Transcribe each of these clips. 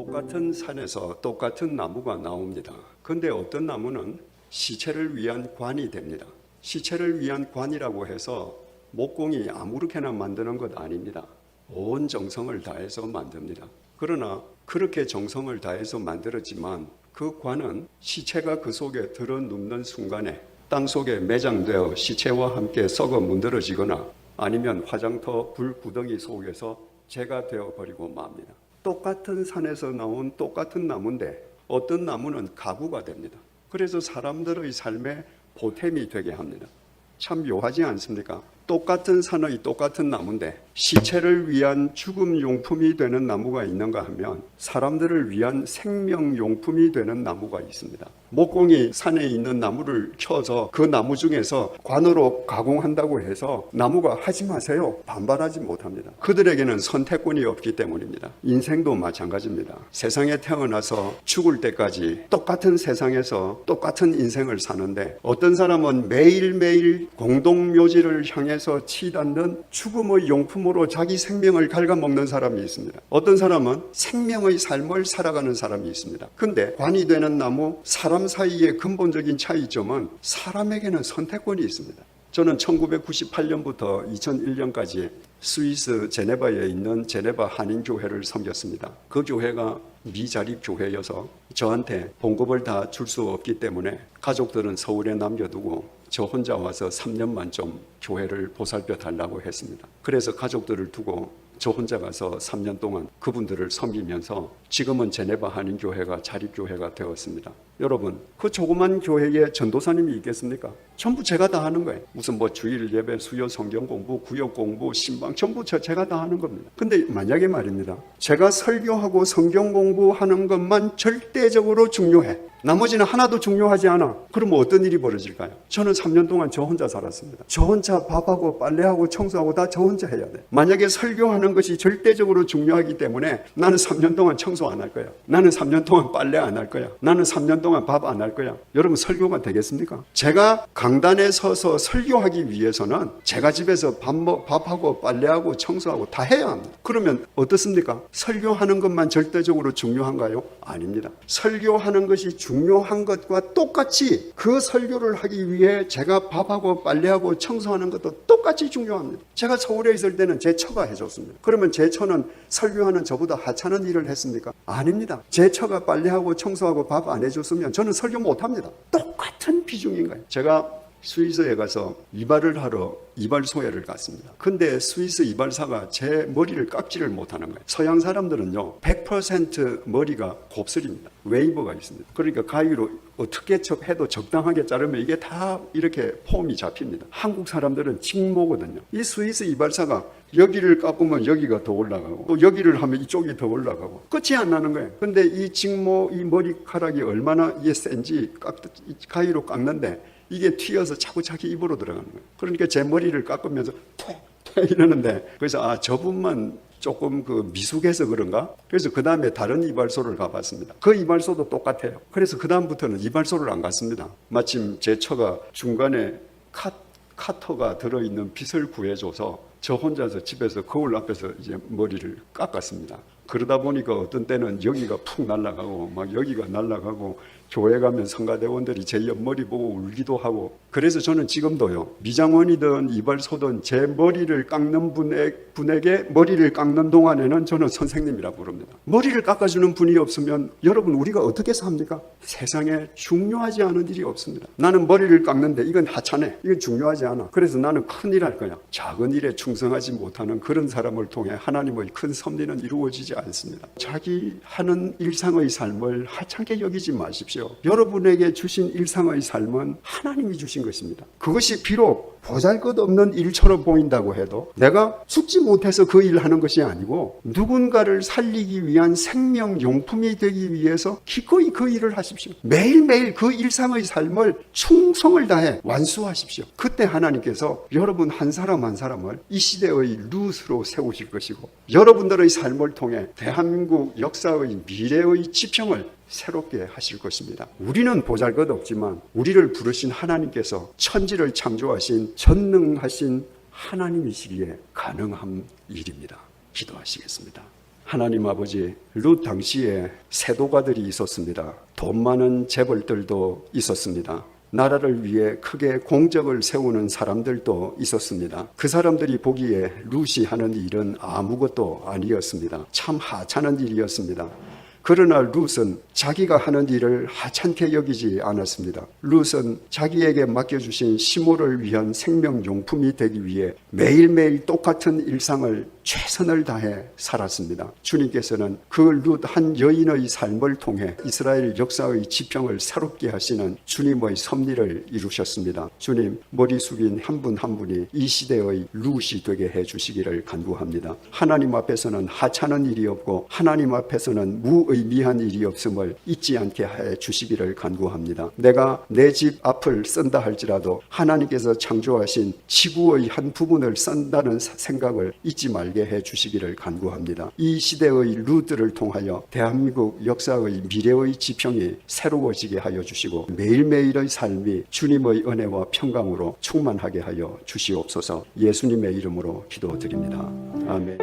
똑같은 산에서 똑같은 나무가 나옵니다. 근데 어떤 나무는 시체를 위한 관이 됩니다. 시체를 위한 관이라고 해서 목공이 아무렇게나 만드는 것 아닙니다. 온 정성을 다해서 만듭니다. 그러나 그렇게 정성을 다해서 만들었지만 그 관은 시체가 그 속에 들어눕는 순간에 땅 속에 매장되어 시체와 함께 썩어 문드러지거나 아니면 화장터 불구덩이 속에서 재가 되어버리고 맙니다. 똑같은 산에서 나온 똑같은 나무인데 어떤 나무는 가구가 됩니다. 그래서 사람들의 삶에 보탬이 되게 합니다. 참 묘하지 않습니까? 똑같은 산의 똑같은 나무인데 시체를 위한 죽음 용품이 되는 나무가 있는가 하면 사람들을 위한 생명 용품이 되는 나무가 있습니다. 목공이 산에 있는 나무를 켜서 그 나무 중에서 관으로 가공한다고 해서 나무가 하지 마세요, 반발하지 못합니다. 그들에게는 선택권이 없기 때문입니다. 인생도 마찬가지입니다. 세상에 태어나서 죽을 때까지 똑같은 세상에서 똑같은 인생을 사는데 어떤 사람은 매일매일 공동묘지를 향해서 치닫는 죽음의 용품으로 자기 생명을 갉아먹는 사람이 있습니다. 어떤 사람은 생명의 삶을 살아가는 사람이 있습니다. 근데 관이 되는 나무, 사람 사이의 근본적인 차이점은 사람에게는 선택권이 있습니다. 저는 1998년부터 2001년까지 스위스 제네바에 있는 제네바 한인교회를 섬겼습니다. 그 교회가 미자립교회여서 저한테 봉급을 다 줄 수 없기 때문에 가족들은 서울에 남겨두고 저 혼자 와서 3년만 좀 교회를 보살펴 달라고 했습니다. 그래서 가족들을 두고 저 혼자 가서 3년 동안 그분들을 섬기면서 지금은 제네바 한인교회가 자립교회가 되었습니다. 여러분, 그 조그만 교회에 전도사님이 있겠습니까? 전부 제가 다 하는 거예요. 무슨 주일 예배, 수요 성경 공부, 구역 공부, 신방 전부 제가 다 하는 겁니다. 근데 만약에 말입니다, 제가 설교하고 성경 공부하는 것만 절대적으로 중요해. 나머지는 하나도 중요하지 않아. 그러면 어떤 일이 벌어질까요? 저는 3년 동안 저 혼자 살았습니다. 저 혼자 밥하고 빨래하고 청소하고 다 저 혼자 해야 돼. 만약에 설교하는 것이 절대적으로 중요하기 때문에 나는 3년 동안 청소 안 할 거야. 나는 3년 동안 빨래 안 할 거야. 나는 3년 동안 밥 안 할 거야. 여러분, 설교가 되겠습니까? 제가 강단에 서서 설교하기 위해서는 제가 집에서 밥하고 빨래하고 청소하고 다 해야 합니다. 그러면 어떻습니까? 설교하는 것만 절대적으로 중요한가요? 아닙니다. 설교하는 것이 중요한 것과 똑같이 그 설교를 하기 위해 제가 밥하고 빨래하고 청소하는 것도 똑같이 중요합니다. 제가 서울에 있을 때는 제 처가 해줬습니다. 그러면 제 처는 설교하는 저보다 하찮은 일을 했습니까? 아닙니다. 제 처가 빨래하고 청소하고 밥 안 해줬으면 저는 설교 못합니다. 똑같은 비중인 거예요. 제가 스위스에 가서 이발을 하러 이발소에를 갔습니다. 근데 스위스 이발사가 제 머리를 깎지를 못하는 거예요. 서양 사람들은요 100% 머리가 곱슬입니다. 웨이버가 있습니다. 그러니까 가위로 어떻게 해도 적당하게 자르면 이게 다 이렇게 폼이 잡힙니다. 한국 사람들은 직모거든요. 이 스위스 이발사가 여기를 깎으면 여기가 더 올라가고 또 여기를 하면 이쪽이 더 올라가고 끝이 안 나는 거예요. 근데 이 직모, 이 머리카락이 얼마나 이게 센지 가위로 깎는데 이게 튀어서 자꾸 자기 입으로 들어가는 거예요. 그러니까 제 머리를 깎으면서 톡톡 이러는데 그래서 저분만 조금 미숙해서 그런가? 그래서 그 다음에 다른 이발소를 가봤습니다. 그 이발소도 똑같아요. 그래서 그 다음부터는 이발소를 안 갔습니다. 마침 제 처가 중간에 카터가 들어있는 빗을 구해줘서 저 혼자서 집에서 거울 앞에서 이제 머리를 깎았습니다. 그러다 보니까 어떤 때는 여기가 푹 날아가고 막 여기가 날아가고 교회 가면 성가대원들이 제 옆머리 보고 울기도 하고 그래서 저는 지금도요 미장원이든 이발소든 제 머리를 깎는 분에게 머리를 깎는 동안에는 저는 선생님이라 부릅니다. 머리를 깎아주는 분이 없으면 여러분 우리가 어떻게 삽니까? 세상에 중요하지 않은 일이 없습니다. 나는 머리를 깎는데 이건 하찮아. 이건 중요하지 않아. 그래서 나는 큰 일 할 거야. 작은 일에 충성하지 못하는 그런 사람을 통해 하나님의 큰 섭리는 이루어지지 않습니다. 자기 하는 일상의 삶을 하찮게 여기지 마십시오. 여러분에게 주신 일상의 삶은 하나님이 주신 것입니다. 그것이 비록 보잘것없는 일처럼 보인다고 해도 내가 죽지 못해서 그 일을 하는 것이 아니고 누군가를 살리기 위한 생명용품이 되기 위해서 기꺼이 그 일을 하십시오. 매일매일 그 일상의 삶을 충성을 다해 완수하십시오. 그때 하나님께서 여러분 한 사람 한 사람을 이 시대의 룻으로 세우실 것이고 여러분들의 삶을 통해 대한민국 역사의 미래의 지평을 새롭게 하실 것입니다. 우리는 보잘것없지만 우리를 부르신 하나님께서 천지를 창조하신 전능하신 하나님이시기에 가능한 일입니다. 기도하시겠습니다. 하나님 아버지, 룻 당시에 세도가들이 있었습니다. 돈 많은 재벌들도 있었습니다. 나라를 위해 크게 공적을 세우는 사람들도 있었습니다. 그 사람들이 보기에 룻이 하는 일은 아무것도 아니었습니다. 참 하찮은 일이었습니다. 그러나 룻은 자기가 하는 일을 하찮게 여기지 않았습니다. 룻은 자기에게 맡겨주신 시모를 위한 생명용품이 되기 위해 매일매일 똑같은 일상을 최선을 다해 살았습니다. 주님께서는 그 룻 한 여인의 삶을 통해 이스라엘 역사의 지평을 새롭게 하시는 주님의 섭리를 이루셨습니다. 주님, 머리 숙인 한 분 한 분이 이 시대의 룻이 되게 해주시기를 간구합니다. 하나님 앞에서는 하찮은 일이 없고 하나님 앞에서는 무의미한 일이 없음을 잊지 않게 해 주시기를 간구합니다. 내가 내 집 앞을 쓴다 할지라도 하나님께서 창조하신 지구의 한 부분을 쓴다는 생각을 잊지 말게 해 주시기를 간구합니다. 이 시대의 룻들을 통하여 대한민국 역사의 미래의 지평이 새로워지게 하여 주시고 매일매일의 삶이 주님의 은혜와 평강으로 충만하게 하여 주시옵소서. 예수님의 이름으로 기도드립니다. 아멘.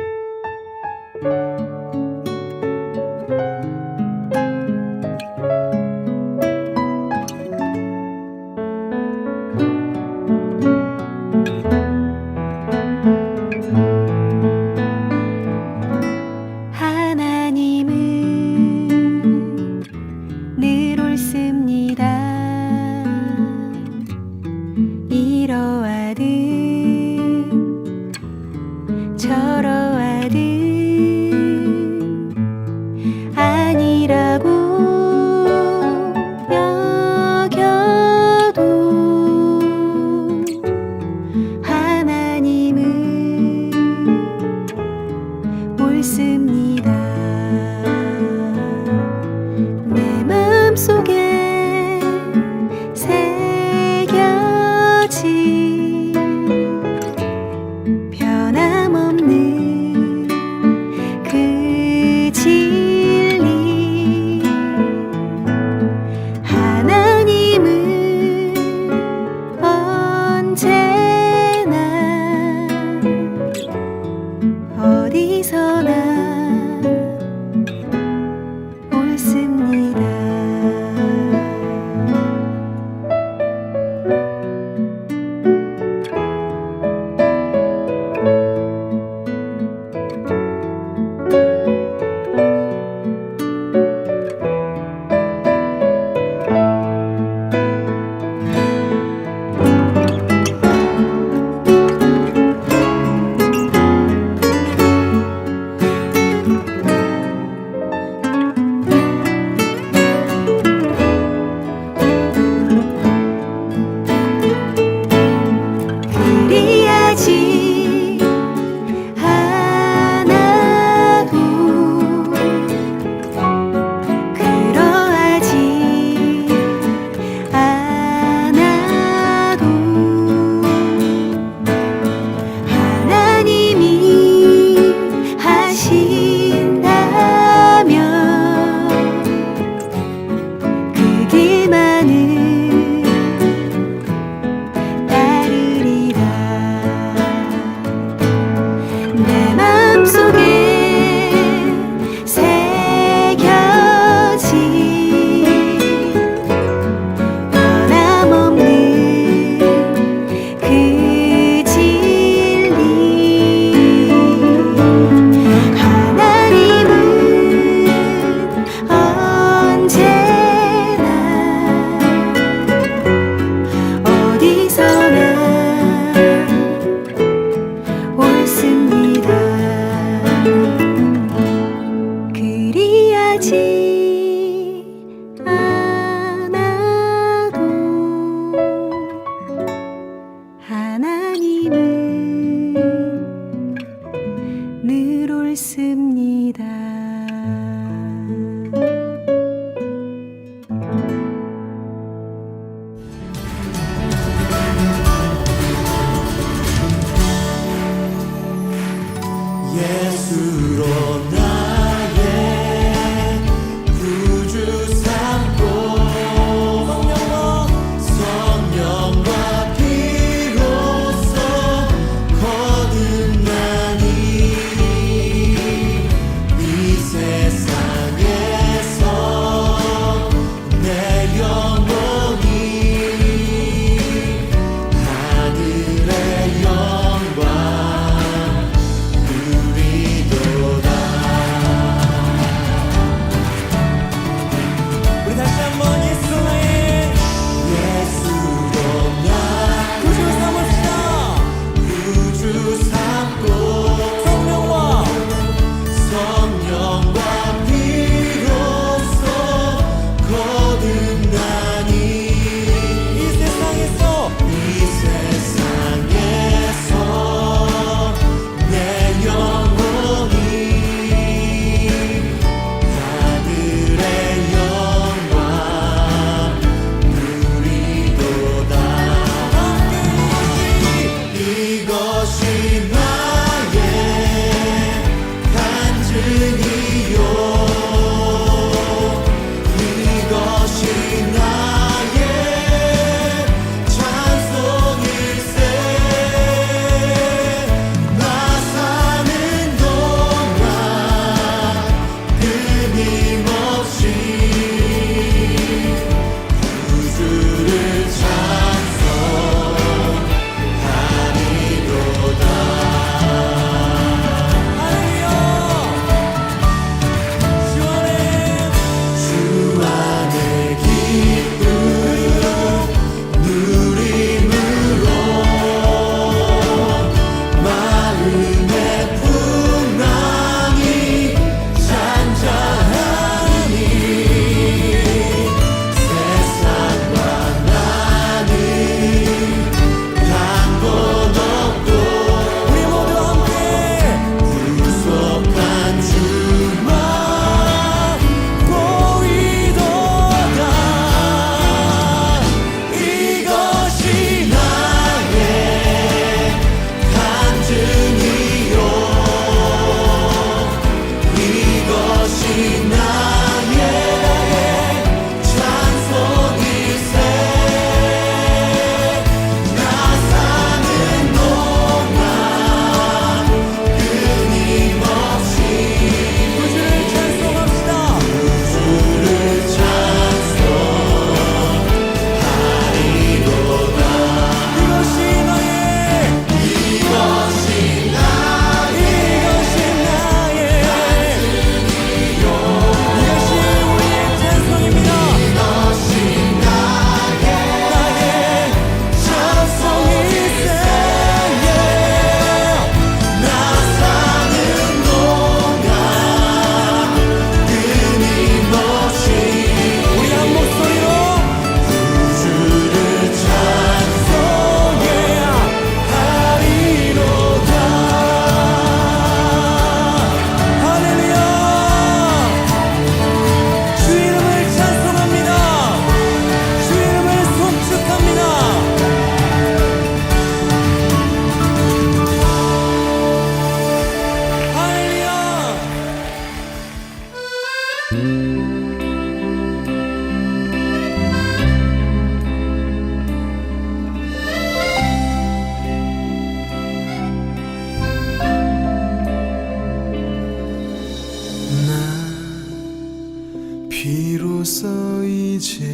비로소 이제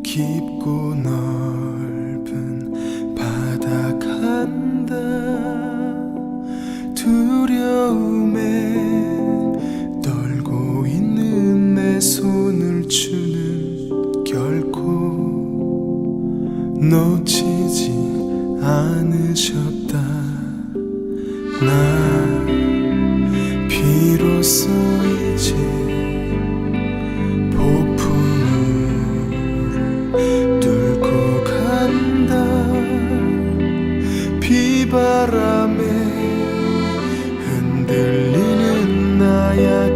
깊고 넓은 바다 간다. 두려움에 떨고 있는 내 손을 주는 결코 놓치지 않으셨다. 나 비로소 이제 폭풍우를 뚫고 간다. 비바람에 흔들리는 나의